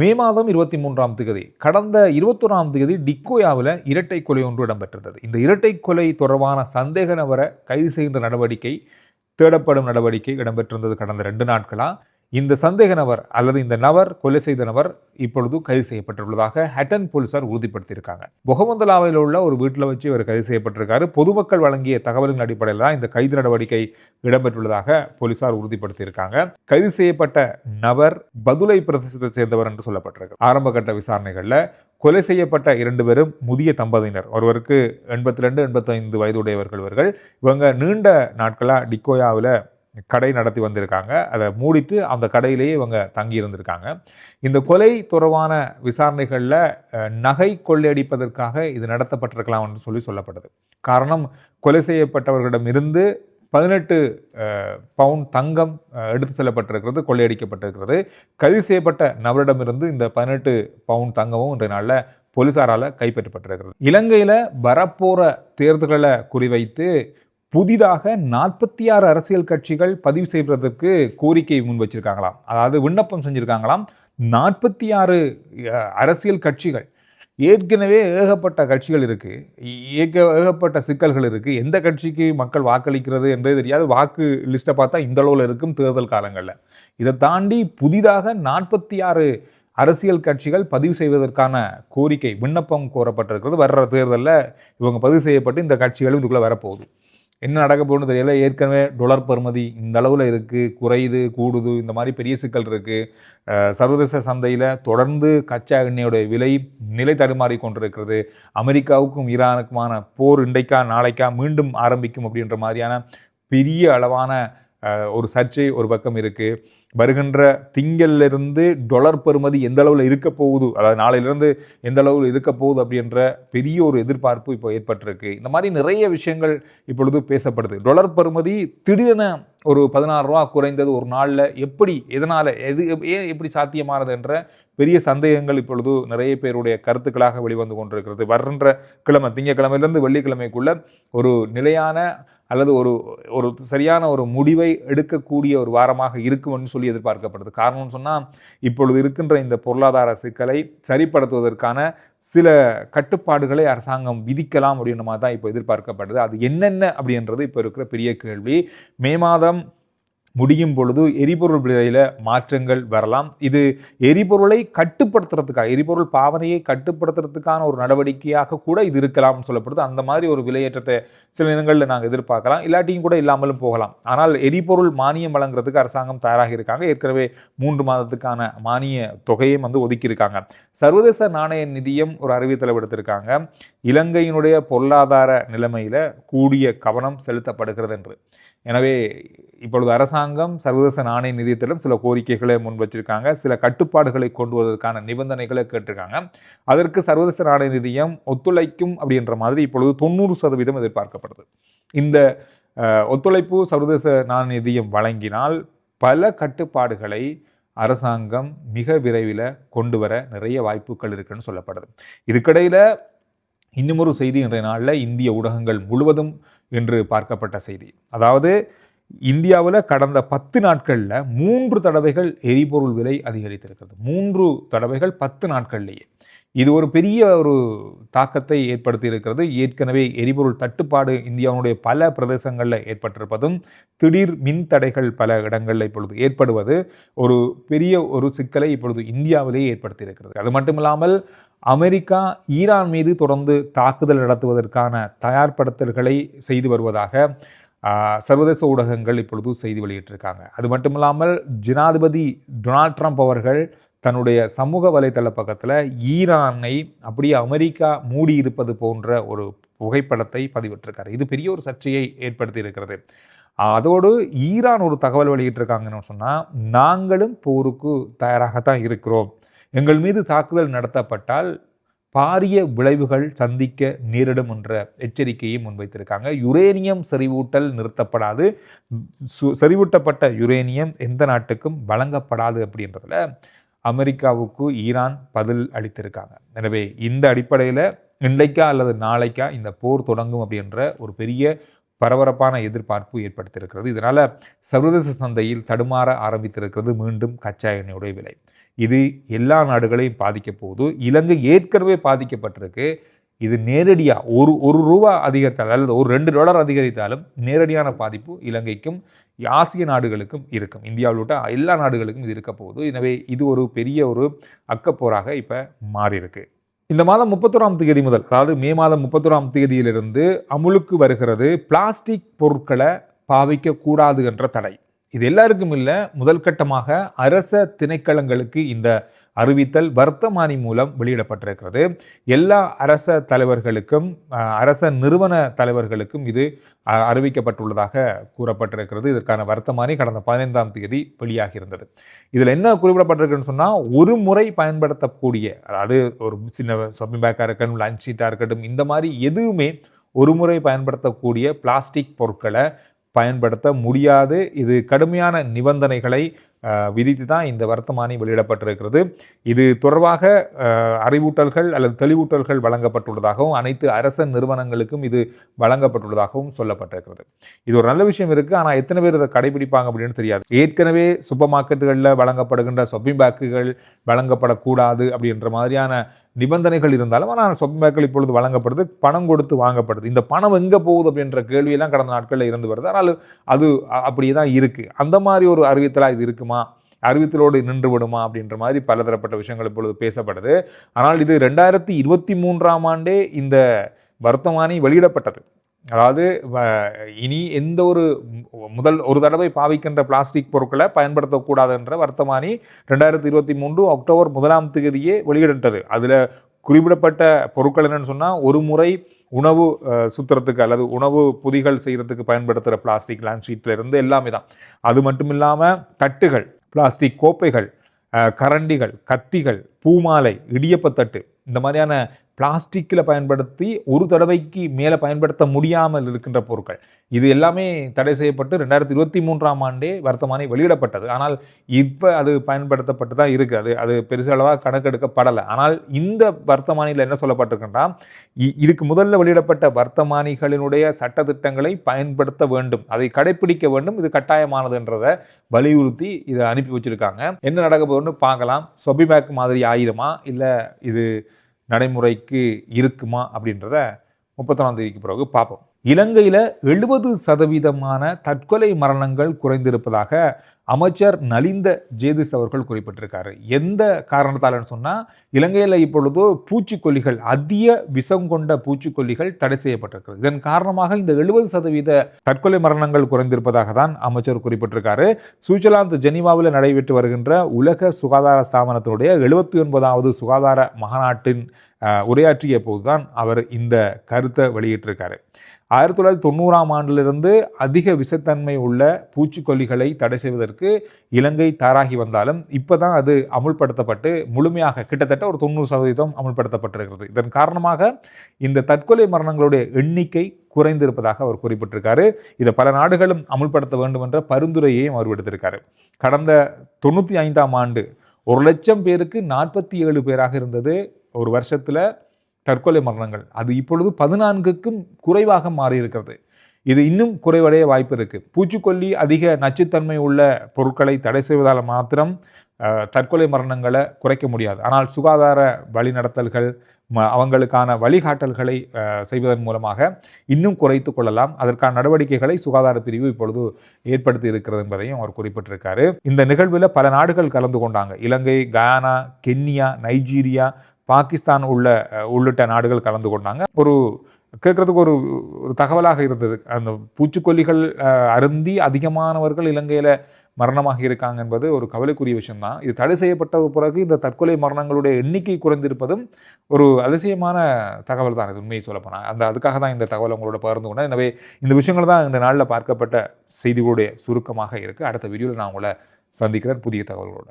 மே மாதம் 23ஆம் தேதி கடந்த 21ஆம் தேதி டிக்கோயாவில் இரட்டை கொலை ஒன்று இடம்பெற்றது. இந்த இரட்டை கொலை தொடர்பான சந்தேக நபரை கைது செய்கின்ற நடவடிக்கை, தேடப்படும் நடவடிக்கை இடம்பெற்றிருந்தது கடந்த 2 நாட்களாக. இந்த சந்தேக நபர் அல்லது இந்த நபர், கொலை செய்த நபர் இப்பொழுது கைது செய்யப்பட்டுள்ளதாக ஹட்டன் போலீசார் உறுதிப்படுத்தியிருக்காங்க. பொகவந்தலாவில் உள்ள ஒரு வீட்டில் வச்சு இவர் கைது செய்யப்பட்டிருக்காரு. பொதுமக்கள் வழங்கிய தகவல்கள் அடிப்படையில் தான் இந்த கைது நடவடிக்கை இடம்பெற்றுள்ளதாக போலீசார் உறுதிப்படுத்தியிருக்காங்க. கைது செய்யப்பட்ட நபர் பதுளை பிரதேசத்தை சேர்ந்தவர் என்று சொல்லப்பட்டிருக்கு. ஆரம்ப கட்ட விசாரணைகளில் கொலை செய்யப்பட்ட 2 பேரும் முதிய தம்பதியினர். ஒருவருக்கு 82-85 வயதுடையவர்கள். இவங்க நீண்ட நாட்களாக டிக்கோயாவில் கடை நடத்தி வந்திருக்காங்க. அதை மூடிட்டு அந்த கடையிலேயே இவங்க தங்கி இருந்திருக்காங்க. இந்த கொலை தொடர்பான விசாரணைகளில் நகை கொள்ளையடிப்பதற்காக இது நடத்தப்பட்டிருக்கலாம் என்று சொல்லப்பட்டது. காரணம், கொலை செய்யப்பட்டவர்களிடமிருந்து 18 பவுண்ட் தங்கம் எடுத்து செல்லப்பட்டிருக்கிறது, கொள்ளையடிக்கப்பட்டிருக்கிறது. கைது செய்யப்பட்ட நபரிடமிருந்து இந்த 18 பவுண்ட் தங்கமும் இன்றைய நாளில் போலீசாரால் கைப்பற்றப்பட்டிருக்கிறது. இலங்கையில் வரப்போற தேர்தல்களை குறிவைத்து புதிதாக 46 அரசியல் கட்சிகள் பதிவு செய்வதற்கு கோரிக்கை முன் வச்சிருக்காங்களாம். அதாவது விண்ணப்பம் செஞ்சுருக்காங்களாம். 46 அரசியல் கட்சிகள். ஏற்கனவே ஏகப்பட்ட கட்சிகள் இருக்குது, ஏகப்பட்ட சிக்கல்கள் இருக்குது. எந்த கட்சிக்கு மக்கள் வாக்களிக்கிறது என்றே தெரியாது. வாக்கு லிஸ்ட்டை பார்த்தா இந்த அளவில் இருக்கும் தேர்தல் காலங்களில். இதை தாண்டி புதிதாக 46 அரசியல் கட்சிகள் பதிவு செய்வதற்கான கோரிக்கை, விண்ணப்பம் கோரப்பட்டிருக்கிறது. வர்ற தேர்தலில் இவங்க பதிவு செய்யப்பட்டு இந்த கட்சிகளும் இதுக்குள்ளே வரப்போகுது. என்ன நடக்க போகணும்னு தெரியல. ஏற்கனவே டாலர் பெறுமதி இந்த அளவில் இருக்குது, குறையுது, கூடுது, இந்த மாதிரி பெரிய சிக்கல் இருக்குது. சர்வதேச சந்தையில் தொடர்ந்து கச்சா எண்ணெயோடைய விலை நிலை தடுமாறி கொண்டிருக்கிறது. அமெரிக்காவுக்கும் ஈரானுக்குமான போர் இன்றைக்கா நாளைக்கா மீண்டும் ஆரம்பிக்கும் அப்படின்ற மாதிரியான பெரிய அளவான ஒரு சர்ச்சை ஒரு பக்கம் இருக்குது. வருகின்ற திங்களிலிருந்து டாலர் பெறுமதி எந்த அளவில் இருக்க போகுது, அதாவது நாளையிலிருந்து எந்த அளவில் இருக்க போகுது அப்படின்ற பெரிய ஒரு எதிர்பார்ப்பு இப்போ ஏற்பட்டிருக்கு. இந்த மாதிரி நிறைய விஷயங்கள் இப்பொழுது பேசப்படுது. டாலர் பெறுமதி திடீரென ஒரு 16 ரூபா குறைந்தது ஒரு நாளில் எப்படி, எதனால், ஏன் எப்படி சாத்தியமானது என்ற பெரிய சந்தேகங்கள் இப்பொழுது நிறைய பேருடைய கருத்துக்களாக வெளிவந்து கொண்டிருக்கிறது. வருகின்ற கிழமை, திங்கக்கிழமையிலிருந்து வெள்ளிக்கிழமைக்குள்ள ஒரு நிலையான அல்லது ஒரு சரியான ஒரு முடிவை எடுக்கக்கூடிய ஒரு வாரமாக இருக்கும்னு சொல்லி எதிர்பார்க்கப்படுது. காரணம்னு சொன்னால், இப்பொழுது இருக்கின்ற இந்த பொருளாதார சிக்கலை சரிப்படுத்துவதற்கான சில கட்டுப்பாடுகளை அரசாங்கம் விதிக்கலாம் அப்படின்ற மாதிரி தான் இப்போ எதிர்பார்க்கப்படுது. அது என்னென்ன அப்படின்றது இப்போ இருக்கிற பெரிய கேள்வி. மே மாதம் முடியும் பொழுது எரிபொருள் விலையில் மாற்றங்கள் வரலாம். இது எரிபொருளை கட்டுப்படுத்துறதுக்காக, எரிபொருள் பாவனையை கட்டுப்படுத்துறதுக்கான ஒரு நடவடிக்கையாக கூட இது இருக்கலாம்னு சொல்லப்படுது. அந்த மாதிரி ஒரு விலையேற்றத்தை சில இடங்களில் நாங்கள் எதிர்பார்க்கலாம், இல்லாட்டியும் கூட இல்லாமலும் போகலாம். ஆனால் எரிபொருள் மானியம் வழங்குறதுக்கு அரசாங்கம் தயாராக இருக்காங்க. ஏற்கனவே 3 மாதத்துக்கான மானிய தொகையும் ஒதுக்கியிருக்காங்க. சர்வதேச நாணய நிதியம் ஒரு அறிவித்தலை விடுத்திருக்காங்க. இலங்கையினுடைய பொருளாதார நிலைமையில் கூடிய கவனம் செலுத்தப்படுகிறது என்று. எனவே இப்பொழுது அரசாங்கம் சர்வதேச நாணய நிதியத்திலும் சில கோரிக்கைகளை முன் வச்சிருக்காங்க. சில கட்டுப்பாடுகளை கொண்டு வருவதற்கான நிபந்தனைகளை கேட்டிருக்காங்க. அதற்கு சர்வதேச நாணய நிதியம் ஒத்துழைக்கும் அப்படின்ற மாதிரி இப்பொழுது 90% எதிர்பார்க்கப்படுது. இந்த ஒத்துழைப்பு சர்வதேச நாணய நிதியம் வழங்கினால் பல கட்டுப்பாடுகளை அரசாங்கம் மிக விரைவில் கொண்டு வர நிறைய வாய்ப்புகள் இருக்குன்னு சொல்லப்படுது. இதுக்கிடையில் இன்னும் ஒரு செய்தி இன்றைய நாளில் இந்திய ஊடகங்கள் முழுவதும் என்று பார்க்கப்பட்ட செய்தி. அதாவது இந்தியாவில் கடந்த 10 நாட்களில் 3 தடவைகள் எரிபொருள் விலை அதிகரித்திருக்கிறது. 3 தடவைகள் 10 நாட்கள்லேயே. இது ஒரு பெரிய ஒரு தாக்கத்தை ஏற்படுத்தி இருக்கிறது. ஏற்கனவே எரிபொருள் தட்டுப்பாடு இந்தியாவுடைய பல பிரதேசங்களில் ஏற்பட்டிருப்பதும், திடீர் மின் தடைகள் பல இடங்களில் இப்பொழுது ஏற்படுவது ஒரு பெரிய ஒரு சிக்கலை இப்பொழுது இந்தியாவிலேயே ஏற்படுத்தி இருக்கிறது. அது மட்டுமில்லாமல் அமெரிக்கா ஈரான் மீது தொடர்ந்து தாக்குதல் நடத்துவதற்கான தயார்படுத்தல்களை செய்து வருவதாக சர்வதேச ஊடகங்கள் இப்பொழுது செய்தி வெளியிட்டிருக்காங்க. அது மட்டுமில்லாமல் ஜனாதிபதி டொனால்ட் ட்ரம்ப் அவர்கள் தன்னுடைய சமூக வலைதள பக்கத்தில் ஈரானை அப்படியே அமெரிக்கா மூடி இருப்பது போன்ற ஒரு புகைப்படத்தை பதிவிட்டிருக்காரு. இது பெரிய ஒரு சர்ச்சையை ஏற்படுத்தி இருக்கிறது. அதோடு ஈரான் ஒரு தகவல் வெளியிட்டிருக்காங்கன்னு சொன்னால், நாங்களும் போருக்கு தயாராகத்தான் இருக்கிறோம், எங்கள் மீது தாக்குதல் நடத்தப்பட்டால் பாரிய விளைவுகள் சந்திக்க நேரிடும் என்ற எச்சரிக்கையை முன்வைத்திருக்காங்க. யுரேனியம் செறிவூட்டல் நிறுத்தப்படாது, செறிவூட்டப்பட்ட யுரேனியம் எந்த நாட்டுக்கும் வழங்கப்படாது அப்படின்றதுல அமெரிக்காவுக்கு ஈரான் பதில் அளித்திருக்காங்க. எனவே இந்த அடிப்படையில் இன்றைக்கா அல்லது நாளைக்கா இந்த போர் தொடங்கும் அப்படின்ற ஒரு பெரிய பரபரப்பான எதிர்பார்ப்பு ஏற்படுத்தியிருக்கிறது. இதனால் சர்வதேச சந்தையில் தடுமாற ஆரம்பித்திருக்கிறது மீண்டும் கச்சா எண்ணெயுடைய விலை. இது எல்லா நாடுகளையும் பாதிக்க போகுது. இலங்கை ஏற்கனவே பாதிக்கப்பட்டிருக்கு. இது நேரடியாக ஒரு ரூபா அதிகரித்தாலும் அல்லது ஒரு $2 அதிகரித்தாலும் நேரடியான பாதிப்பு இலங்கைக்கும் ஆசிய நாடுகளுக்கும் இருக்கும். இந்தியாவில் விட்ட எல்லா நாடுகளுக்கும் இது இருக்க போகுது. எனவே இது ஒரு பெரிய ஒரு அக்கப்போராக இப்போ மாறியிருக்கு. இந்த மாதம் 31ஆம் தேதி முதல், அதாவது மே மாதம் 31ஆம் தேதியிலிருந்து அமுலுக்கு வருகிறது பிளாஸ்டிக் பொருட்களை பாவிக்கக்கூடாது என்ற தடை. இது எல்லாருக்கும் இல்லை, முதல் கட்டமாக அரச திணைக்களங்களுக்கு இந்த அறிவித்தல் வர்த்தமானி மூலம் வெளியிடப்பட்டிருக்கிறது. எல்லா அரச தலைவர்களுக்கும் அரச நிறுவன தலைவர்களுக்கும் இது அறிவிக்கப்பட்டுள்ளதாக கூறப்பட்டிருக்கிறது. இதற்கான வர்த்தமானி கடந்த 15ஆம் தேதி வெளியாகியிருந்தது. இதில் என்ன குறிப்பிடப்பட்டிருக்குன்னு சொன்னால், ஒரு முறை பயன்படுத்தக்கூடிய, அதாவது ஒரு சின்ன ஷாப்பிங் பேக்காக இருக்கட்டும், லஞ்ச் ஷீட்டாக இருக்கட்டும், இந்த மாதிரி எதுவுமே ஒரு முறை பயன்படுத்தக்கூடிய பிளாஸ்டிக் பொருட்களை பயன்படுத்த முடியாது. இது கடுமையான நிபந்தனைகளை விதித்து தான் இந்த வர்த்தமானி வெளியிடப்பட்டிருக்கிறது. இது தொடர்பாக அறிவூட்டல்கள் அல்லது தெளிவூட்டல்கள் வழங்கப்பட்டுள்ளதாகவும் அனைத்து அரச நிறுவனங்களுக்கும் இது வழங்கப்பட்டுள்ளதாகவும் சொல்லப்பட்டிருக்கிறது. இது ஒரு நல்ல விஷயம் இருக்குது. ஆனால் எத்தனை பேர் இதை கடைபிடிப்பாங்க அப்படின்னு தெரியாது. ஏற்கனவே சூப்பர் மார்க்கெட்டுகளில் வழங்கப்படுகின்ற ஷாப்பிங் பேக்குகள் வழங்கப்படக்கூடாது அப்படின்ற மாதிரியான நிபந்தனைகள் இருந்தாலும், ஆனால் ஷாப்பிங் பேக்குகள் இப்பொழுது வழங்கப்படுது, பணம் கொடுத்து வாங்கப்படுது. இந்த பணம் எங்கே போகுது அப்படின்ற கேள்வியெல்லாம் கடந்த நாட்களில் இருந்து வருது. ஆனால் அது அப்படியே தான் இருக்குது. அந்த மாதிரி ஒரு அறிவித்தலாக இது இருக்குமா, அறிவித்தலோடு நின்று விடுமா அப்படின்ற மாதிரி பலதரப்பட்ட விஷயங்கள் இப்பொழுது பேசப்படுது. ஆனால் இது 2023ஆம் ஆண்டே இந்த வர்த்தமானி வெளியிடப்பட்டது. அதாவது இனி எந்த ஒரு தடவை பாவிக்கின்ற பிளாஸ்டிக் பொருட்களை பயன்படுத்தக்கூடாது என்ற வர்த்தமானி 2023 அக்டோபர் 1ஆம் தேதியே வெளியிடப்பட்டது. அதில் குறிப்பிடப்பட்ட பொருட்கள் என்னென்னு சொன்னால், ஒரு முறை உணவு சுற்றுறதுக்கு அல்லது உணவு பொதிகள் செய்கிறதுக்கு பயன்படுத்துகிற பிளாஸ்டிக் லஞ்ச் ஷீட்டில் இருந்து எல்லாமே தான். அது மட்டும் இல்லாமல் தட்டுகள், பிளாஸ்டிக் கோப்பைகள், கரண்டிகள், கத்திகள், பூமாலை, இடியப்பத்தட்டு, இந்த மாதிரியான பிளாஸ்டிக்கில் பயன்படுத்தி ஒரு தடவைக்கு மேலே பயன்படுத்த முடியாமல் இருக்கின்ற பொருட்கள், இது எல்லாமே தடை செய்யப்பட்டு 2023ஆம் ஆண்டே வர்த்தமானி வெளியிடப்பட்டது. ஆனால் இப்போ அது பயன்படுத்தப்பட்டு தான் இருக்குது. அது பெருசளவாக கணக்கெடுக்கப்படலை. ஆனால் இந்த வர்த்தமானியில் என்ன சொல்லப்பட்டிருக்குன்னா, இதுக்கு முதல்ல வெளியிடப்பட்ட வர்த்தமானிகளினுடைய சட்டத்திட்டங்களை பயன்படுத்த வேண்டும், அதை கடைப்பிடிக்க வேண்டும், இது கட்டாயமானதுன்றதை வலியுறுத்தி இதை அனுப்பி வச்சுருக்காங்க. என்ன நடக்க போகுதுன்னு பார்க்கலாம். சொபி பேக் மாதிரி ஆயிருமா, இல்லை இது நடைமுறைக்கு இருக்குமா அப்படின்றத 31ஆம் தேதிக்கு பிறகு பார்ப்போம். இலங்கையில் 70% தற்கொலை மரணங்கள் குறைந்திருப்பதாக அமைச்சர் நலிந்த ஜேதிஸ் அவர்கள் குறிப்பிட்டிருக்காரு. எந்த காரணத்தால்னு சொன்னால், இலங்கையில் இப்பொழுது பூச்சிக்கொல்லிகள், அதிக விஷம் கொண்ட பூச்சிக்கொல்லிகள் தடை செய்யப்பட்டிருக்கிறது. இதன் காரணமாக இந்த 70% தற்கொலை மரணங்கள் குறைந்திருப்பதாக தான் அமைச்சர் குறிப்பிட்டிருக்காரு. சுவிட்சர்லாந்து ஜெனீவாவில் நடைபெற்று வருகின்ற உலக சுகாதார ஸ்தாபனத்தினுடைய 79வது சுகாதார மாநாட்டின் உரையாற்றிய போதுதான் அவர் இந்த கருத்தை வெளியிட்டிருக்காரு. 1990ஆம் ஆண்டிலிருந்து அதிக விஷத்தன்மை உள்ள பூச்சிக்கொல்லிகளை தடை செய்வதற்கு இலங்கை தயாராகி வந்தாலும் இப்போ தான் அது அமுல்படுத்தப்பட்டு முழுமையாக கிட்டத்தட்ட ஒரு 90% அமுல்படுத்தப்பட்டிருக்கிறது. இதன் காரணமாக இந்த தற்கொலை மரணங்களுடைய எண்ணிக்கை குறைந்திருப்பதாக அவர் குறிப்பிட்டிருக்காரு. இதை பல நாடுகளும் அமுல்படுத்த வேண்டும் என்ற பரிந்துரையையும் அவர் விடுத்திருக்காரு. கடந்த 95ஆம் ஆண்டு 1,00,000 பேருக்கு 47 பேராக இருந்தது ஒரு வருஷத்தில் தற்கொலை மரணங்கள். அது இப்பொழுது 14க்கும் குறைவாக மாறி இருக்கிறது. இது இன்னும் குறைவடைய வாய்ப்பு இருக்குது. பூச்சிக்கொல்லி அதிக நச்சுத்தன்மை உள்ள பொருட்களை தடை செய்வதால் மாத்திரம் தற்கொலை மரணங்களை குறைக்க முடியாது. ஆனால் சுகாதார வழிநடத்தல்கள், அவங்களுக்கான வழிகாட்டல்களை செய்வதன் மூலமாக இன்னும் குறைத்து கொள்ளலாம். அதற்கான நடவடிக்கைகளை சுகாதார பிரிவு இப்பொழுது ஏற்படுத்தி இருக்கிறது என்பதையும் அவர் குறிப்பிட்டிருக்காரு. இந்த நிகழ்வில் பல நாடுகள் கலந்து கொண்டாங்க. இலங்கை, கயானா, கென்யா, நைஜீரியா, பாகிஸ்தான் உள்ளிட்ட நாடுகள் கலந்து கொண்டாங்க. கேட்குறதுக்கு ஒரு தகவலாக இருந்தது. அந்த பூச்சிக்கொல்லிகள் அருந்தி அதிகமானவர்கள் இலங்கையில் மரணமாக இருக்காங்க என்பது ஒரு கவலைக்குரிய விஷயம்தான். இது தடை செய்யப்பட்ட பிறகு இந்த தற்கொலை மரணங்களுடைய எண்ணிக்கை குறைந்திருப்பதும் ஒரு அதிசயமான தகவல் தான். இது உண்மையை சொல்லப்போனால் அதுக்காக தான் இந்த தகவல் உங்களோட பகிர்ந்து கொண்டேன். எனவே இந்த விஷயங்கள் தான் இந்த நாளில் பார்க்கப்பட்ட செய்திகளுடைய சுருக்கமாக இருக்குது. அடுத்த வீடியோவில் நான் உங்களை சந்திக்கிறேன் புதிய தகவல்களோட.